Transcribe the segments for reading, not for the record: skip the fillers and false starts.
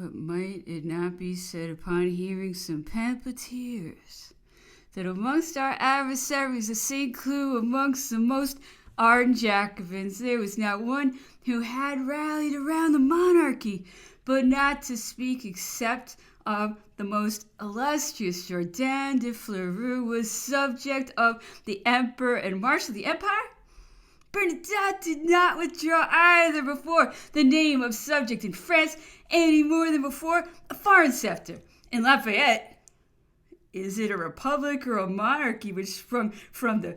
But might it not be said upon hearing some pamphleteers that amongst our adversaries of St. Cloud, amongst the most ardent Jacobins, there was not one who had rallied around the monarchy, but not to speak except of the most illustrious Jourdain de Fleurus was subject of the emperor and marshal of the empire? Bernadotte did not withdraw either before the name of subject in France any more than before a foreign scepter. In Lafayette, is it a republic or a monarchy which sprung from the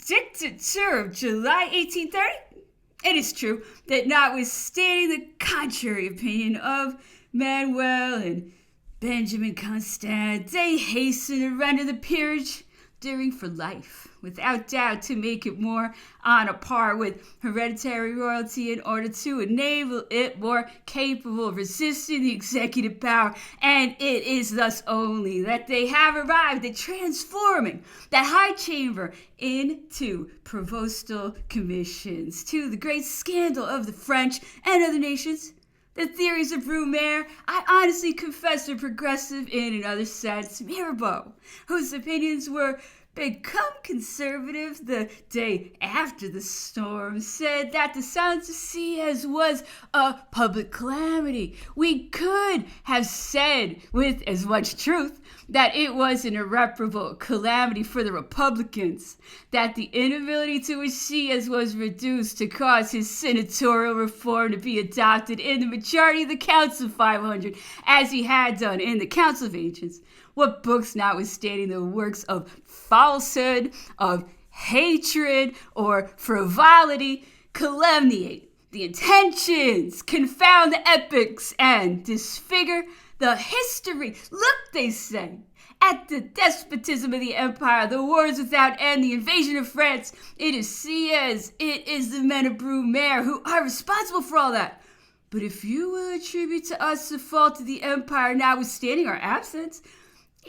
dictature of July 1830? It is true that notwithstanding the contrary opinion of Manuel and Benjamin Constant, they hastened to render the peerage enduring for life, without doubt to make it more on a par with hereditary royalty in order to enable it more capable of resisting the executive power. And it is thus only that they have arrived at transforming that high chamber into provostal commissions, to the great scandal of the French and other nations. The theories of Brumaire, I honestly confess, are progressive in another sense. Mirabeau, whose opinions were become conservative the day after the storm, said that the silence of Sieyès was a public calamity. We could have said with as much truth that it was an irreparable calamity for the Republicans, that the inability to which Sieyès was reduced to cause his senatorial reform to be adopted in the majority of the Council of 500, as he had done in the Council of Ancients. What books, notwithstanding the works of falsehood, of hatred, or frivolity, calumniate the intentions, confound the epics, and disfigure the history. Look, they say, at the despotism of the empire, the wars without end, the invasion of France. It is Sieyès, it is the men of Brumaire who are responsible for all that. But if you will attribute to us the fault of the empire, notwithstanding our absence,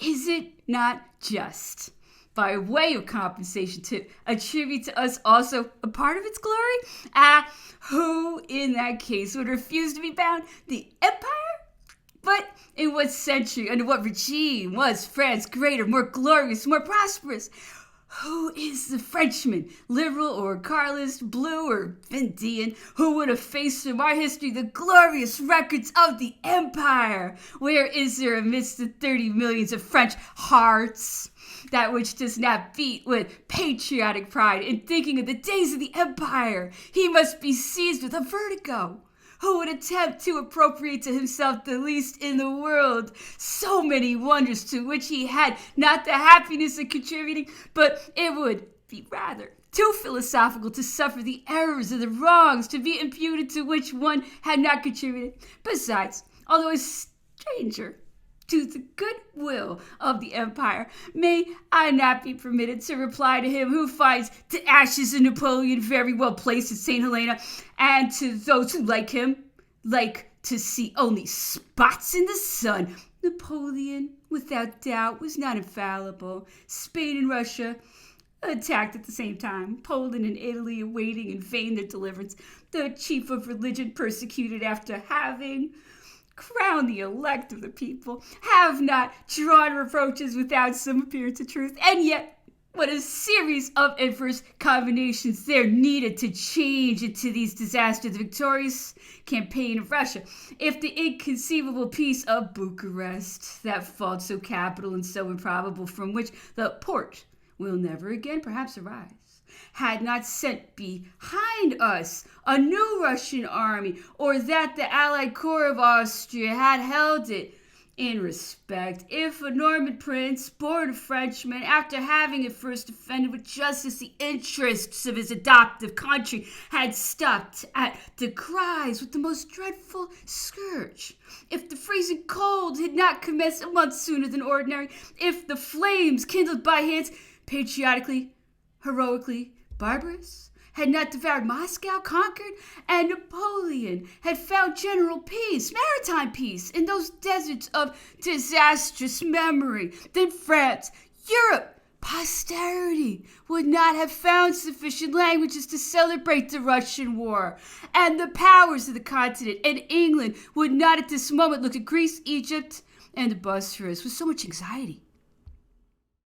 is it not just, by way of compensation, to attribute to us also a part of its glory? Who in that case would refuse to be bound? The empire? But in what century, under what regime was France greater, more glorious, more prosperous? Who is the Frenchman, liberal or Carlist, blue or Vendean, who would efface from our history the glorious records of the empire? Where is there amidst the 30 millions of French hearts that which does not beat with patriotic pride in thinking of the days of the empire? He must be seized with a vertigo. Who would attempt to appropriate to himself the least in the world so many wonders to which he had not the happiness of contributing, but it would be rather too philosophical to suffer the errors and the wrongs to be imputed to which one had not contributed. Besides, although a stranger to the goodwill of the empire, may I not be permitted to reply to him who finds the ashes of Napoleon very well placed at St. Helena, and to those who, like him, like to see only spots in the sun? Napoleon, without doubt, was not infallible. Spain and Russia attacked at the same time, Poland and Italy awaiting in vain their deliverance, the chief of religion persecuted after having crown the elect of the people, have not drawn reproaches without some appearance of truth. And yet, what a series of adverse combinations there needed to change into these disasters. The victorious campaign of Russia, if the inconceivable peace of Bucharest, that fault so capital and so improbable, from which the Porte will never again perhaps arise, had not sent behind us a new Russian army, or that the allied corps of Austria had held it in respect, if a Norman prince, born a Frenchman, after having at first defended with justice the interests of his adoptive country, had stopped at the cries with the most dreadful scourge, if the freezing cold had not commenced a month sooner than ordinary, if the flames kindled by hands patriotically, heroically barbarous had not devoured Moscow, conquered, and Napoleon had found general peace, maritime peace, in those deserts of disastrous memory, then France, Europe, Posterity would not have found sufficient languages to celebrate the Russian war, and the powers of the continent and England would not at this moment look at Greece, Egypt, and the Bosphorus with so much anxiety.